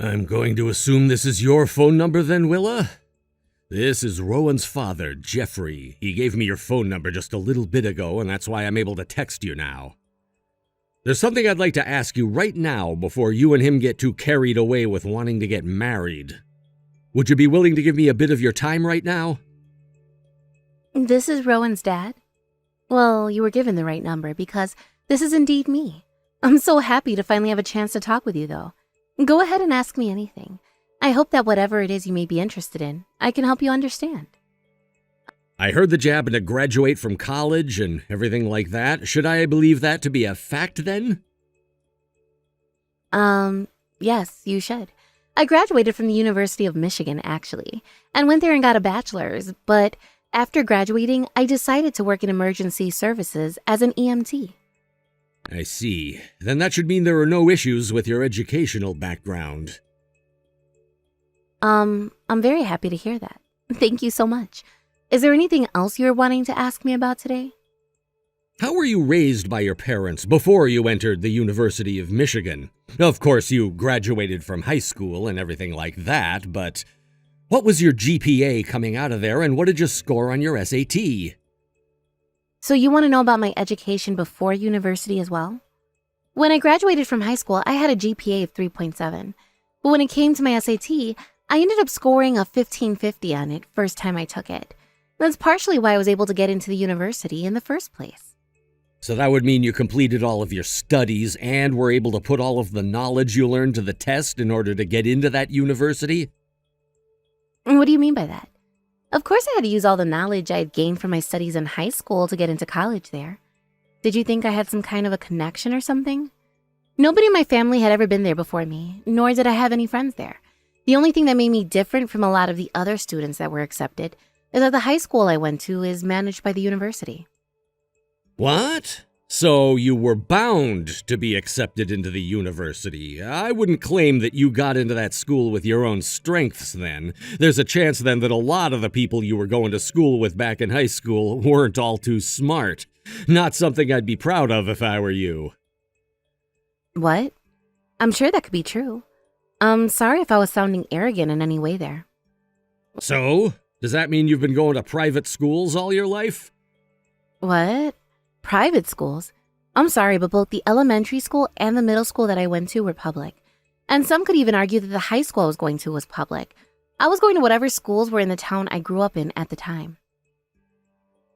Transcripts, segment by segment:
I'm going to assume this is your phone number then, Willa? This is Rowan's father, Jeffrey. He gave me your phone number just a little bit ago, and that's why I'm able to text you now. There's something I'd like to ask you right now before you and him get too carried away with wanting to get married. Would you be willing to give me a bit of your time right now? This is Rowan's dad? Well, you were given the right number because this is indeed me. I'm so happy to finally have a chance to talk with you, though. Go ahead and ask me anything. I hope that whatever it is you may be interested in, I can help you understand. I heard that you happened to graduate from college and everything like that. Should I believe that to be a fact then? Yes, you should. I graduated from the University of Michigan, actually, and went there and got a bachelor's, but after graduating, I decided to work in emergency services as an EMT. I see. Then that should mean there are no issues with your educational background. I'm very happy to hear that. Thank you so much. Is there anything else you're wanting to ask me about today? How were you raised by your parents before you entered the University of Michigan? Of course, you graduated from high school and everything like that, but what was your GPA coming out of there and what did you score on your SAT? So you want to know about my education before university as well? When I graduated from high school, I had a GPA of 3.7. But when it came to my SAT, I ended up scoring a 1550 on it first time I took it. That's partially why I was able to get into the university in the first place. So that would mean you completed all of your studies and were able to put all of the knowledge you learned to the test in order to get into that university? What do you mean by that? Of course I had to use all the knowledge I had gained from my studies in high school to get into college there. Did you think I had some kind of a connection or something? Nobody in my family had ever been there before me, nor did I have any friends there. The only thing that made me different from a lot of the other students that were accepted is that the high school I went to is managed by the university. What? So you were bound to be accepted into the university. I wouldn't claim that you got into that school with your own strengths then. There's a chance then that a lot of the people you were going to school with back in high school weren't all too smart. Not something I'd be proud of if I were you. What? I'm sure that could be true. I'm sorry if I was sounding arrogant in any way there. So, does that mean you've been going to private schools all your life? What? Private schools? I'm sorry, but both the elementary school and the middle school that I went to were public. And some could even argue that the high school I was going to was public. I was going to whatever schools were in the town I grew up in at the time.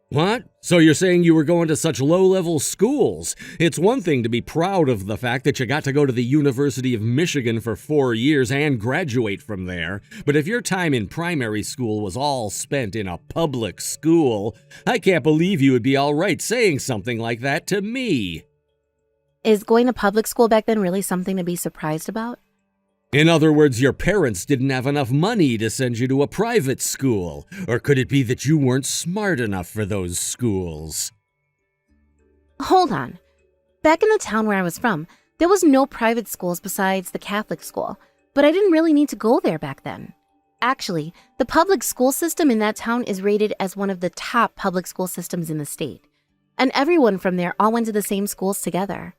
What? So you're saying you were going to such low-level schools? It's one thing to be proud of the fact that you got to go to the University of Michigan for 4 years and graduate from there, but if your time in primary school was all spent in a public school, I can't believe you would be all right saying something like that to me. Is going to public school back then really something to be surprised about? In other words, your parents didn't have enough money to send you to a private school. Or could it be that you weren't smart enough for those schools? Hold on. Back in the town where I was from, there was no private schools besides the Catholic school, but I didn't really need to go there back then. Actually, the public school system in that town is rated as one of the top public school systems in the state. And everyone from there all went to the same schools together.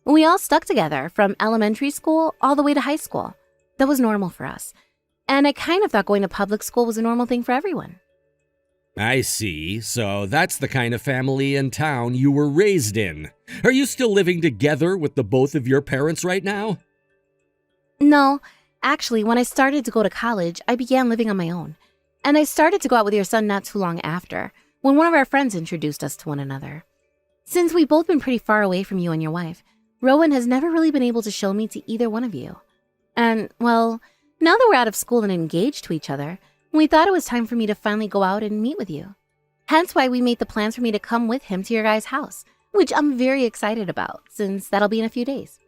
We all stuck together from elementary school all the way to high school. That was normal for us. And I kind of thought going to public school was a normal thing for everyone. I see. So that's the kind of family and town you were raised in. Are you still living together with the both of your parents right now? No, actually, when I started to go to college, I began living on my own. And I started to go out with your son not too long after, when one of our friends introduced us to one another. Since we've both been pretty far away from you and your wife, Rowan has never really been able to show me to either one of you. And, well, now that we're out of school and engaged to each other, we thought it was time for me to finally go out and meet with you. Hence why we made the plans for me to come with him to your guys' house, which I'm very excited about, since that'll be in a few days.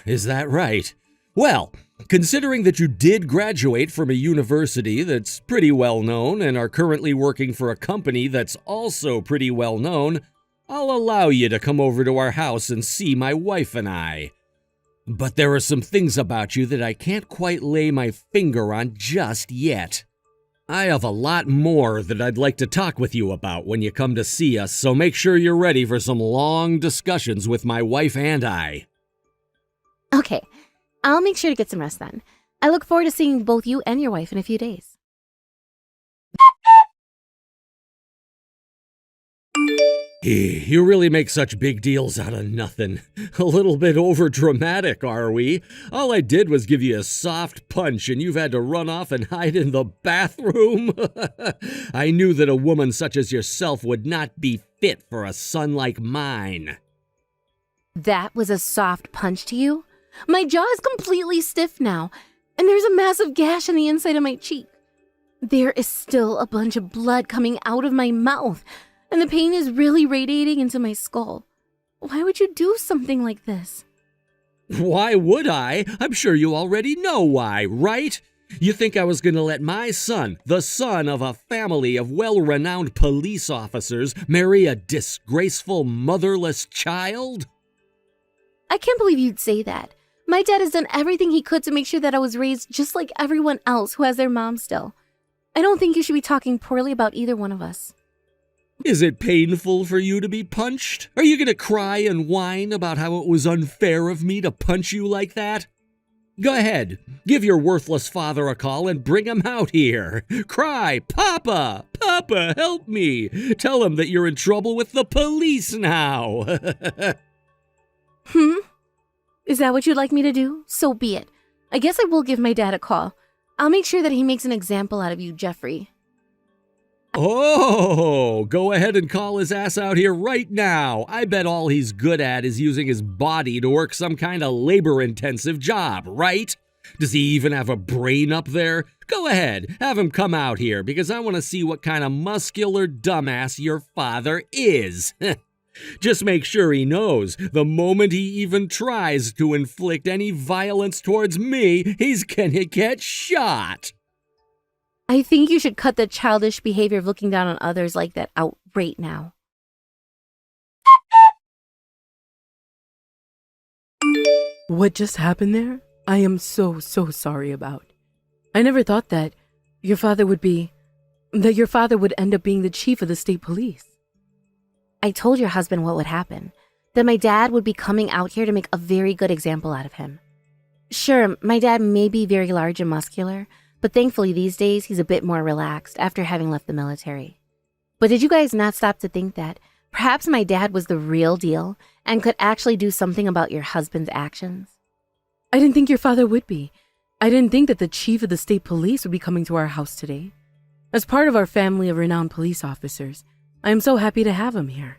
Is that right? Well, considering that you did graduate from a university that's pretty well known and are currently working for a company that's also pretty well known, I'll allow you to come over to our house and see my wife and I. But there are some things about you that I can't quite lay my finger on just yet. I have a lot more that I'd like to talk with you about when you come to see us, so make sure you're ready for some long discussions with my wife and I. Okay, I'll make sure to get some rest then. I look forward to seeing both you and your wife in a few days. You really make such big deals out of nothing. A little bit over dramatic, are we? All I did was give you a soft punch and you've had to run off and hide in the bathroom? I knew that a woman such as yourself would not be fit for a son like mine. That was a soft punch to you? My jaw is completely stiff now, and there's a massive gash on the inside of my cheek. There is still a bunch of blood coming out of my mouth, and the pain is really radiating into my skull. Why would you do something like this? Why would I? I'm sure you already know why, right? You think I was going to let my son, the son of a family of well-renowned police officers, marry a disgraceful motherless child? I can't believe you'd say that. My dad has done everything he could to make sure that I was raised just like everyone else who has their mom still. I don't think you should be talking poorly about either one of us. Is it painful for you to be punched? Are you going to cry and whine about how it was unfair of me to punch you like that? Go ahead, give your worthless father a call and bring him out here. Cry, Papa! Papa, help me! Tell him that you're in trouble with the police now. Is that what you'd like me to do? So be it. I guess I will give my dad a call. I'll make sure that he makes an example out of you, Jeffrey. Oh, go ahead and call his ass out here right now. I bet all he's good at is using his body to work some kind of labor-intensive job, right? Does he even have a brain up there? Go ahead, have him come out here because I want to see what kind of muscular dumbass your father is. Just make sure he knows the moment he even tries to inflict any violence towards me, he's gonna get shot. I think you should cut the childish behavior of looking down on others like that out right now. What just happened there? I am so sorry about. I never thought that your father would end up being the chief of the state police. I told your husband what would happen, that my dad would be coming out here to make a very good example out of him. Sure, my dad may be very large and muscular, but thankfully these days he's a bit more relaxed after having left the military. But did you guys not stop to think that perhaps my dad was the real deal and could actually do something about your husband's actions? I didn't think your father would be. I didn't think that the chief of the state police would be coming to our house today. As part of our family of renowned police officers, I am so happy to have him here.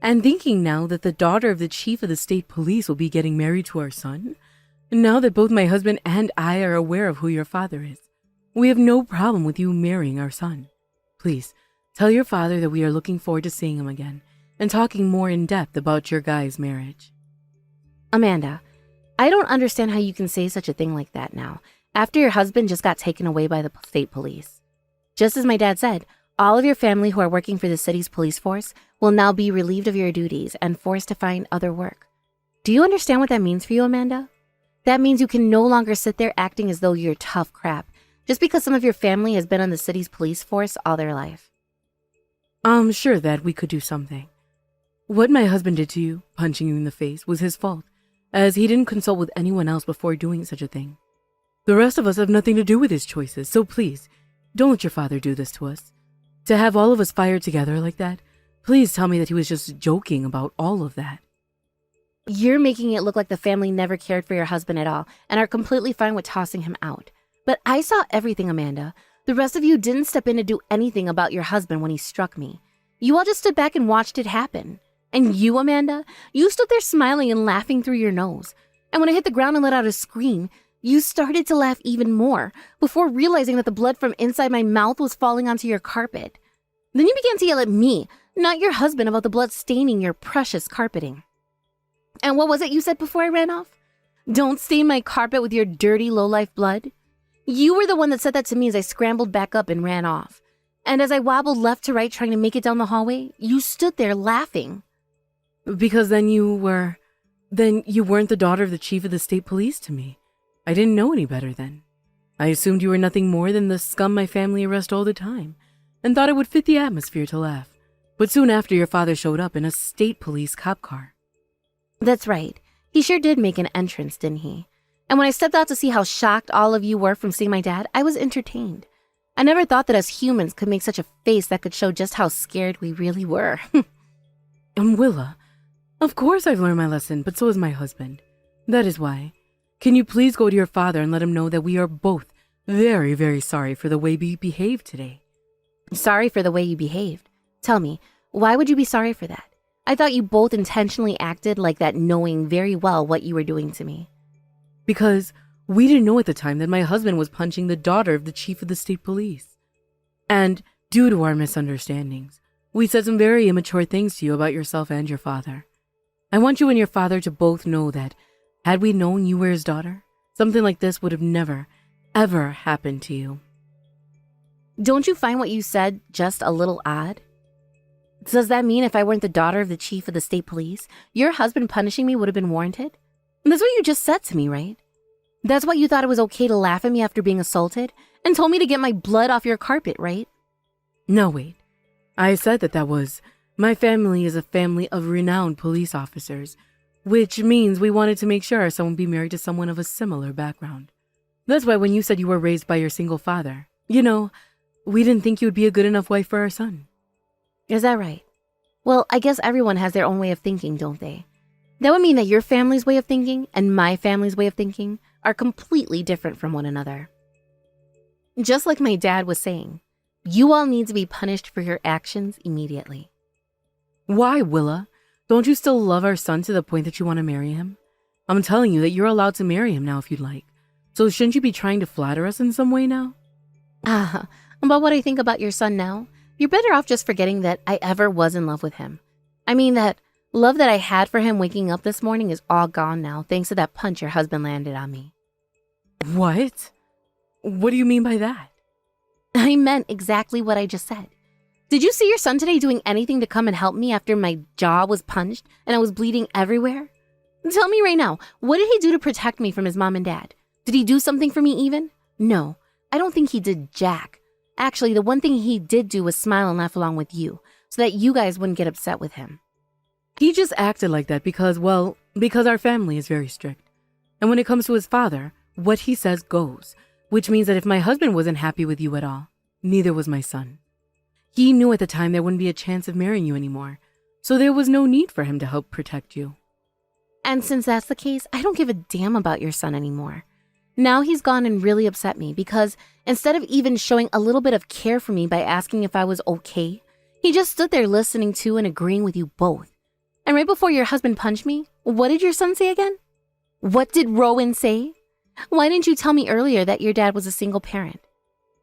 And thinking now that the daughter of the chief of the state police will be getting married to our son, now that both my husband and I are aware of who your father is, we have no problem with you marrying our son. Please, tell your father that we are looking forward to seeing him again and talking more in depth about your guys' marriage. Amanda, I don't understand how you can say such a thing like that now, after your husband just got taken away by the state police. Just as my dad said, all of your family who are working for the city's police force will now be relieved of your duties and forced to find other work. Do you understand what that means for you, Amanda? That means you can no longer sit there acting as though you're tough crap, just because some of your family has been on the city's police force all their life. I'm sure that we could do something. What my husband did to you, punching you in the face, was his fault, as he didn't consult with anyone else before doing such a thing. The rest of us have nothing to do with his choices, so please, don't let your father do this to us. To have all of us fired together like that, please tell me that he was just joking about all of that. You're making it look like the family never cared for your husband at all and are completely fine with tossing him out. But I saw everything, Amanda. The rest of you didn't step in to do anything about your husband when he struck me. You all just stood back and watched it happen. And you, Amanda, you stood there smiling and laughing through your nose. And when I hit the ground and let out a scream, you started to laugh even more before realizing that the blood from inside my mouth was falling onto your carpet. Then you began to yell at me, not your husband, about the blood staining your precious carpeting. And what was it you said before I ran off? Don't stain my carpet with your dirty lowlife blood. You were the one that said that to me as I scrambled back up and ran off. And as I wobbled left to right trying to make it down the hallway, you stood there laughing. Because then you weren't the daughter of the chief of the state police to me. I didn't know any better then. I assumed you were nothing more than the scum my family arrest all the time, and thought it would fit the atmosphere to laugh. But soon after, your father showed up in a state police cop car. That's right. He sure did make an entrance, didn't he? And when I stepped out to see how shocked all of you were from seeing my dad, I was entertained. I never thought that us humans could make such a face that could show just how scared we really were. Willa, of course I've learned my lesson, but so has my husband. That is why. Can you please go to your father and let him know that we are both very, very sorry for the way we behaved today? Sorry for the way you behaved. Tell me, why would you be sorry for that? I thought you both intentionally acted like that, knowing very well what you were doing to me. Because we didn't know at the time that my husband was punching the daughter of the chief of the state police. And due to our misunderstandings, we said some very immature things to you about yourself and your father. I want you and your father to both know that had we known you were his daughter, something like this would have never, ever happened to you. Don't you find what you said just a little odd? Does that mean if I weren't the daughter of the chief of the state police, your husband punishing me would have been warranted? That's what you just said to me, right? That's why you thought it was okay to laugh at me after being assaulted and told me to get my blood off your carpet, right? No, wait. I said that was, my family is a family of renowned police officers, which means we wanted to make sure our son would be married to someone of a similar background. That's why when you said you were raised by your single father, we didn't think you would be a good enough wife for our son. Is that right? Well, I guess everyone has their own way of thinking, don't they? That would mean that your family's way of thinking and my family's way of thinking are completely different from one another. Just like my dad was saying, you all need to be punished for your actions immediately. Why, Willa? Don't you still love our son to the point that you want to marry him? I'm telling you that you're allowed to marry him now if you'd like. So shouldn't you be trying to flatter us in some way now? About what I think about your son now, you're better off just forgetting that I ever was in love with him. I mean, that love that I had for him waking up this morning is all gone now, thanks to that punch your husband landed on me. What? What do you mean by that? I meant exactly what I just said. Did you see your son today doing anything to come and help me after my jaw was punched and I was bleeding everywhere? Tell me right now, what did he do to protect me from his mom and dad? Did he do something for me even? No, I don't think he did jack. Actually, the one thing he did do was smile and laugh along with you, so that you guys wouldn't get upset with him. He just acted like that because our family is very strict. And when it comes to his father, what he says goes, which means that if my husband wasn't happy with you at all, neither was my son. He knew at the time there wouldn't be a chance of marrying you anymore, so there was no need for him to help protect you. And since that's the case, I don't give a damn about your son anymore. Now he's gone and really upset me because instead of even showing a little bit of care for me by asking if I was okay, he just stood there listening to and agreeing with you both. And right before your husband punched me, what did your son say again? What did Rowan say? Why didn't you tell me earlier that your dad was a single parent?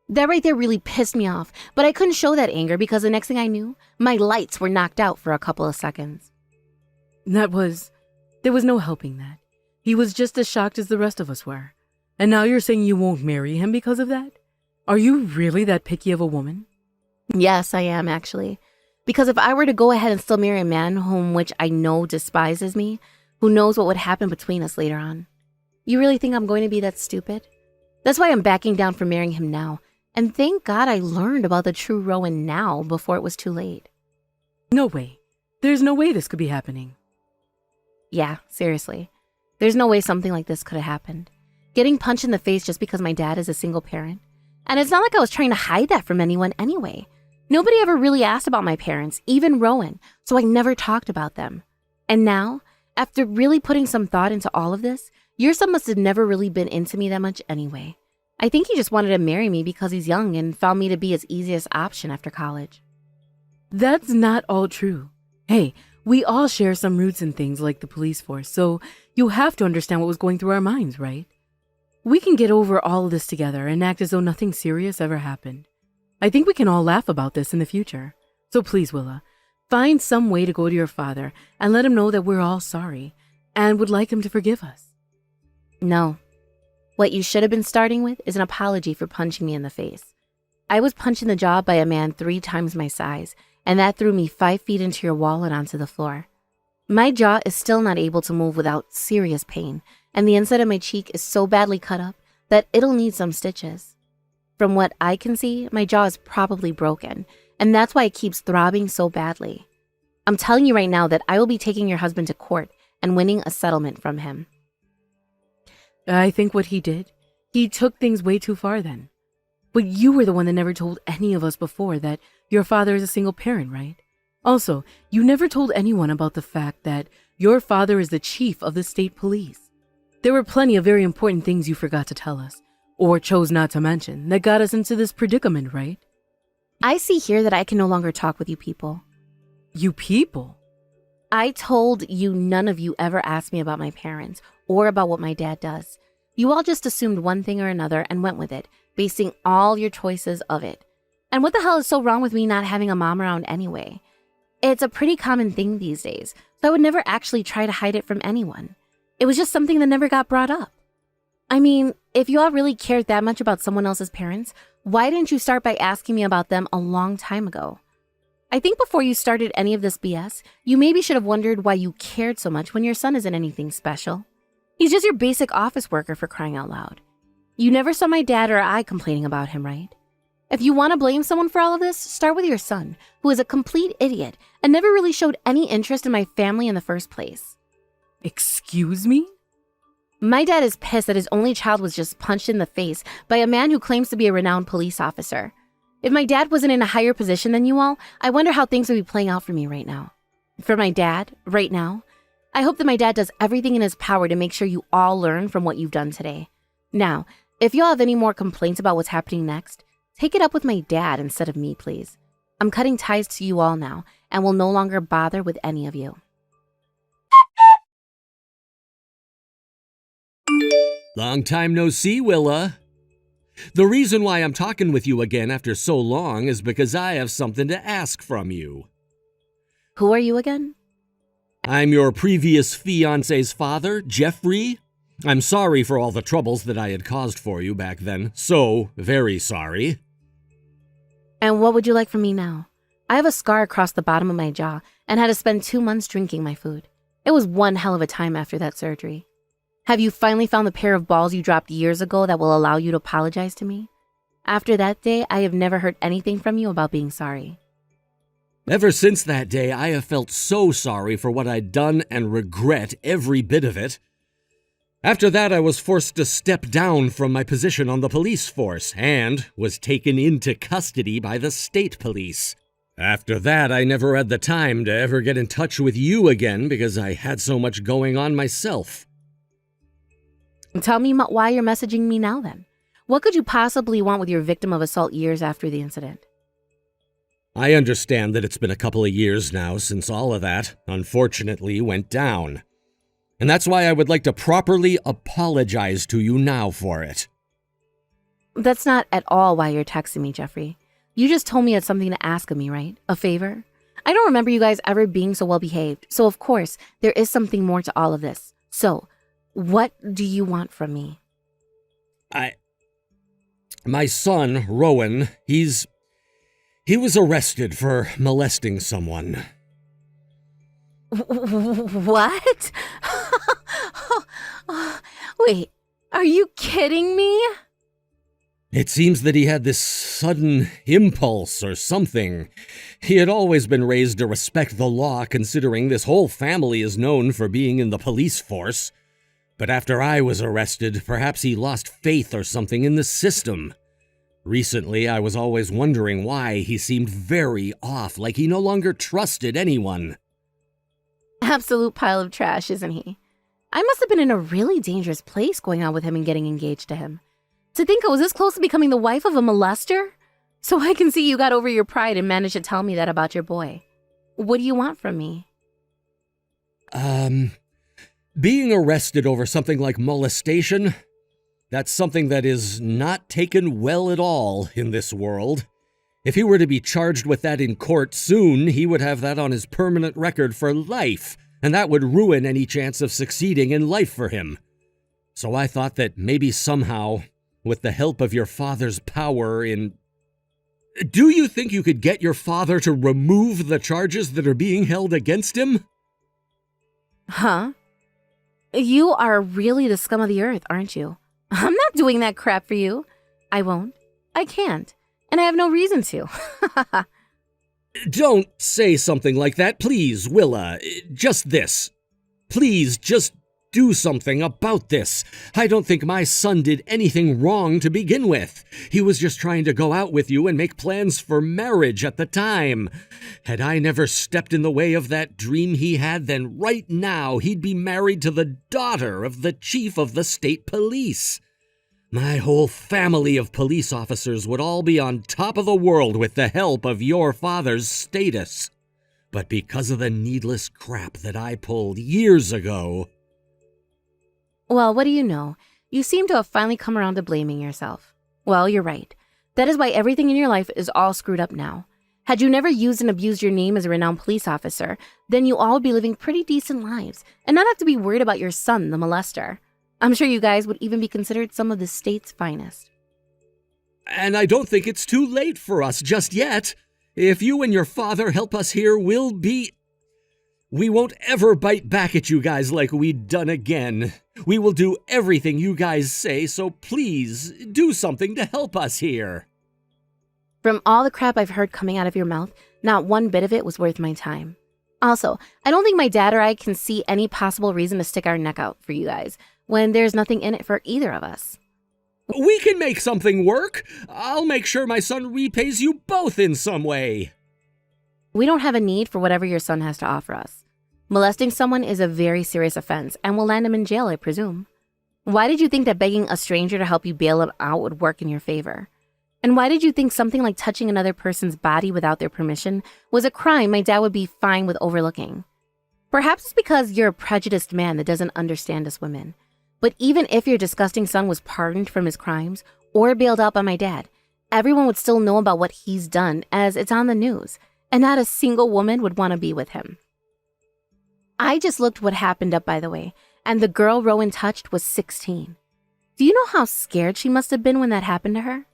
That right there really pissed me off, but I couldn't show that anger because the next thing I knew, my lights were knocked out for a couple of seconds. There was no helping that. He was just as shocked as the rest of us were. And now you're saying you won't marry him because of that? Are you really that picky of a woman? Yes, I am actually. Because if I were to go ahead and still marry a man whom which I know despises me, who knows what would happen between us later on? You really think I'm going to be that stupid? That's why I'm backing down from marrying him now. And thank God I learned about the true Rowan now before it was too late. No way. There's no way this could be happening. Yeah, seriously. There's no way something like this could have happened. Getting punched in the face just because my dad is a single parent. And it's not like I was trying to hide that from anyone anyway. Nobody ever really asked about my parents, even Rowan, so I never talked about them. And now, after really putting some thought into all of this, your son must have never really been into me that much anyway. I think he just wanted to marry me because he's young and found me to be his easiest option after college. That's not all true. Hey, we all share some roots in things like the police force, so you have to understand what was going through our minds, right? We can get over all of this together and act as though nothing serious ever happened. I think we can all laugh about this in the future. So please, Willa, find some way to go to your father and let him know that we're all sorry and would like him to forgive us. No. What you should have been starting with is an apology for punching me in the face. I was punched in the jaw by a man 3 times my size, and that threw me 5 feet into your wall and onto the floor. My jaw is still not able to move without serious pain, and the inside of my cheek is so badly cut up that it'll need some stitches. From what I can see, my jaw is probably broken, and that's why it keeps throbbing so badly. I'm telling you right now that I will be taking your husband to court and winning a settlement from him. I think what he did, he took things way too far then. But you were the one that never told any of us before that your father is a single parent, right? Also, you never told anyone about the fact that your father is the chief of the state police. There were plenty of very important things you forgot to tell us, or chose not to mention, that got us into this predicament, right? I see here that I can no longer talk with you people. You people? I told you none of you ever asked me about my parents or about what my dad does. You all just assumed one thing or another and went with it, basing all your choices of it. And what the hell is so wrong with me not having a mom around anyway? It's a pretty common thing these days, so I would never actually try to hide it from anyone. It was just something that never got brought up. I mean, if you all really cared that much about someone else's parents, why didn't you start by asking me about them a long time ago? I think before you started any of this BS, you maybe should have wondered why you cared so much when your son isn't anything special. He's just your basic office worker, for crying out loud. You never saw my dad or I complaining about him, right? If you want to blame someone for all of this, start with your son, who is a complete idiot and never really showed any interest in my family in the first place. Excuse me? My dad is pissed that his only child was just punched in the face by a man who claims to be a renowned police officer. If my dad wasn't in a higher position than you all, I wonder how things would be playing out for me right now. For my dad, right now, I hope that my dad does everything in his power to make sure you all learn from what you've done today. Now, if y'all have any more complaints about what's happening next, take it up with my dad instead of me, please. I'm cutting ties to you all now and will no longer bother with any of you. Long time no see, Willa. The reason why I'm talking with you again after so long is because I have something to ask from you. Who are you again? I'm your previous fiance's father, Jeffrey. I'm sorry for all the troubles that I had caused for you back then. So very sorry. And what would you like from me now? I have a scar across the bottom of my jaw and had to spend 2 months drinking my food. It was one hell of a time after that surgery. Have you finally found the pair of balls you dropped years ago that will allow you to apologize to me? After that day, I have never heard anything from you about being sorry. Ever since that day, I have felt so sorry for what I'd done and regret every bit of it. After that, I was forced to step down from my position on the police force and was taken into custody by the state police. After that, I never had the time to ever get in touch with you again because I had so much going on myself. Tell me why you're messaging me now then. What could you possibly want with your victim of assault years after the incident? I understand that it's been a couple of years now since all of that, unfortunately, went down. And that's why I would like to properly apologize to you now for it. That's not at all why you're texting me, Jeffrey. You just told me you had something to ask of me, right? A favor? I don't remember you guys ever being so well behaved, so of course, there is something more to all of this. So, what do you want from me? My son, Rowan, he was arrested for molesting someone. What? Wait, are you kidding me? It seems that he had this sudden impulse or something. He had always been raised to respect the law, considering this whole family is known for being in the police force. But after I was arrested, perhaps he lost faith or something in the system. Recently, I was always wondering why he seemed very off, like he no longer trusted anyone. Absolute pile of trash, isn't he? I must have been in a really dangerous place going out with him and getting engaged to him. To think I was this close to becoming the wife of a molester? So I can see you got over your pride and managed to tell me that about your boy. What do you want from me? Being arrested over something like molestation, that's something that is not taken well at all in this world. If he were to be charged with that in court soon, he would have that on his permanent record for life, and that would ruin any chance of succeeding in life for him. So I thought that maybe somehow, with the help of your father's power in... Do you think you could get your father to remove the charges that are being held against him? Huh? You are really the scum of the earth, aren't you? I'm not doing that crap for you. I won't. I can't. And I have no reason to. Don't say something like that, please, Willa. Just this. Please, just do something about this. I don't think my son did anything wrong to begin with. He was just trying to go out with you and make plans for marriage at the time. Had I never stepped in the way of that dream he had, then right now he'd be married to the daughter of the chief of the state police. My whole family of police officers would all be on top of the world with the help of your father's status. But because of the needless crap that I pulled years ago... Well, what do you know? You seem to have finally come around to blaming yourself. Well, you're right. That is why everything in your life is all screwed up now. Had you never used and abused your name as a renowned police officer, then you all would be living pretty decent lives and not have to be worried about your son, the molester. I'm sure you guys would even be considered some of the state's finest. And I don't think it's too late for us just yet. If you and your father help us here, we won't ever bite back at you guys like we'd done again. We will do everything you guys say, so please do something to help us here. From all the crap I've heard coming out of your mouth, not one bit of it was worth my time. Also, I don't think my dad or I can see any possible reason to stick our neck out for you guys when there's nothing in it for either of us. We can make something work. I'll make sure my son repays you both in some way. We don't have a need for whatever your son has to offer us. Molesting someone is a very serious offense and will land him in jail, I presume. Why did you think that begging a stranger to help you bail him out would work in your favor? And why did you think something like touching another person's body without their permission was a crime my dad would be fine with overlooking? Perhaps it's because you're a prejudiced man that doesn't understand us women. But even if your disgusting son was pardoned from his crimes or bailed out by my dad, everyone would still know about what he's done as it's on the news, and not a single woman would want to be with him. I just looked what happened up, by the way, and the girl Rowan touched was 16. Do you know how scared she must have been when that happened to her?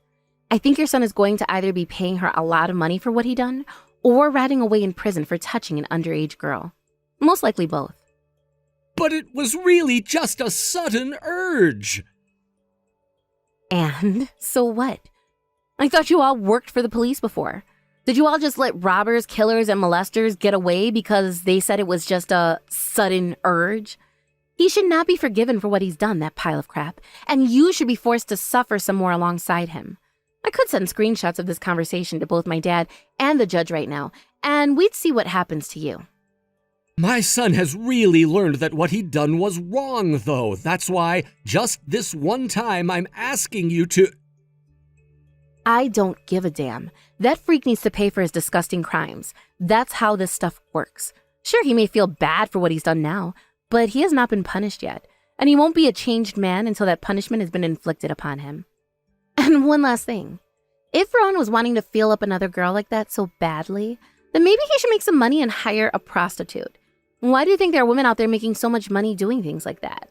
I think your son is going to either be paying her a lot of money for what he done or rotting away in prison for touching an underage girl. Most likely both. But it was really just a sudden urge. And so what? I thought you all worked for the police before. Did you all just let robbers, killers, and molesters get away because they said it was just a sudden urge? He should not be forgiven for what he's done, that pile of crap, and you should be forced to suffer some more alongside him. I could send screenshots of this conversation to both my dad and the judge right now, and we'd see what happens to you. My son has really learned that what he'd done was wrong, though. That's why, just this one time, I'm asking you to... I don't give a damn. That freak needs to pay for his disgusting crimes. That's how this stuff works. Sure, he may feel bad for what he's done now, but he has not been punished yet, and he won't be a changed man until that punishment has been inflicted upon him. And one last thing. If Rowan was wanting to feel up another girl like that so badly, then maybe he should make some money and hire a prostitute. Why do you think there are women out there making so much money doing things like that?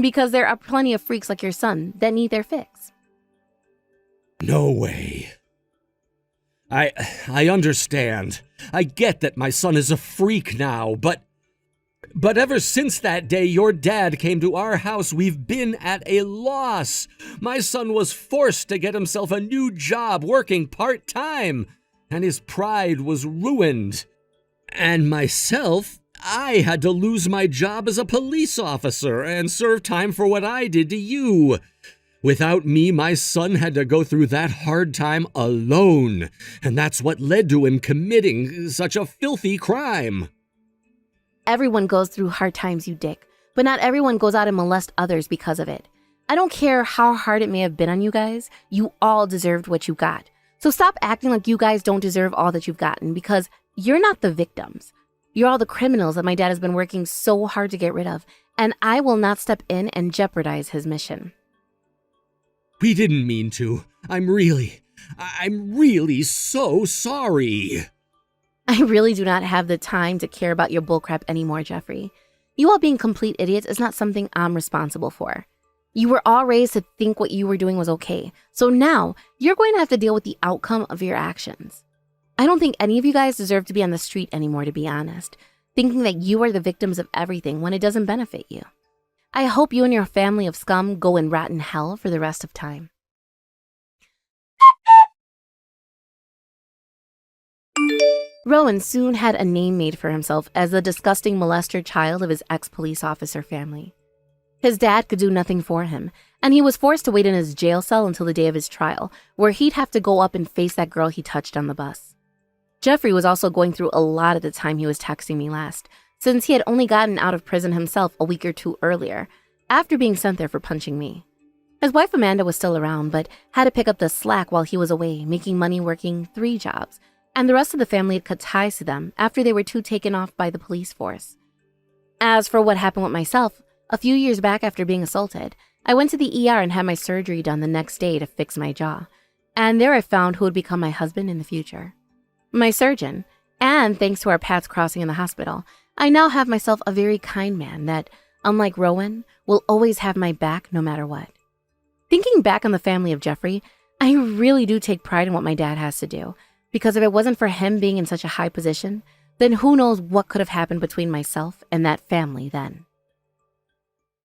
Because there are plenty of freaks like your son that need their fix. No way. I understand. I get that my son is a freak now, but ever since that day your dad came to our house, we've been at a loss. My son was forced to get himself a new job working part-time, and his pride was ruined. And myself, I had to lose my job as a police officer and serve time for what I did to you. Without me, my son had to go through that hard time alone, and that's what led to him committing such a filthy crime. Everyone goes through hard times, you dick, but not everyone goes out and molest others because of it. I don't care how hard it may have been on you guys, you all deserved what you got. So stop acting like you guys don't deserve all that you've gotten, because you're not the victims. You're all the criminals that my dad has been working so hard to get rid of, and I will not step in and jeopardize his mission. We didn't mean to. I'm really so sorry. I really do not have the time to care about your bullcrap anymore, Jeffrey. You all being complete idiots is not something I'm responsible for. You were all raised to think what you were doing was okay, so now you're going to have to deal with the outcome of your actions. I don't think any of you guys deserve to be on the street anymore, to be honest, thinking that you are the victims of everything when it doesn't benefit you. I hope you and your family of scum go and rot in hell for the rest of time. Rowan soon had a name made for himself as the disgusting molester child of his ex-police officer family. His dad could do nothing for him, and he was forced to wait in his jail cell until the day of his trial, where he'd have to go up and face that girl he touched on the bus. Jeffrey was also going through a lot at the time he was texting me last, since he had only gotten out of prison himself a week or two earlier, after being sent there for punching me. His wife Amanda was still around, but had to pick up the slack while he was away, making money working 3 jobs, and the rest of the family had cut ties to them after they were too taken off by the police force. As for what happened with myself, a few years back after being assaulted, I went to the ER and had my surgery done the next day to fix my jaw, and there I found who would become my husband in the future. My surgeon, and thanks to our paths crossing in the hospital, I now have myself a very kind man that, unlike Rowan, will always have my back no matter what. Thinking back on the family of Jeffrey, I really do take pride in what my dad has to do, because if it wasn't for him being in such a high position, then who knows what could have happened between myself and that family then.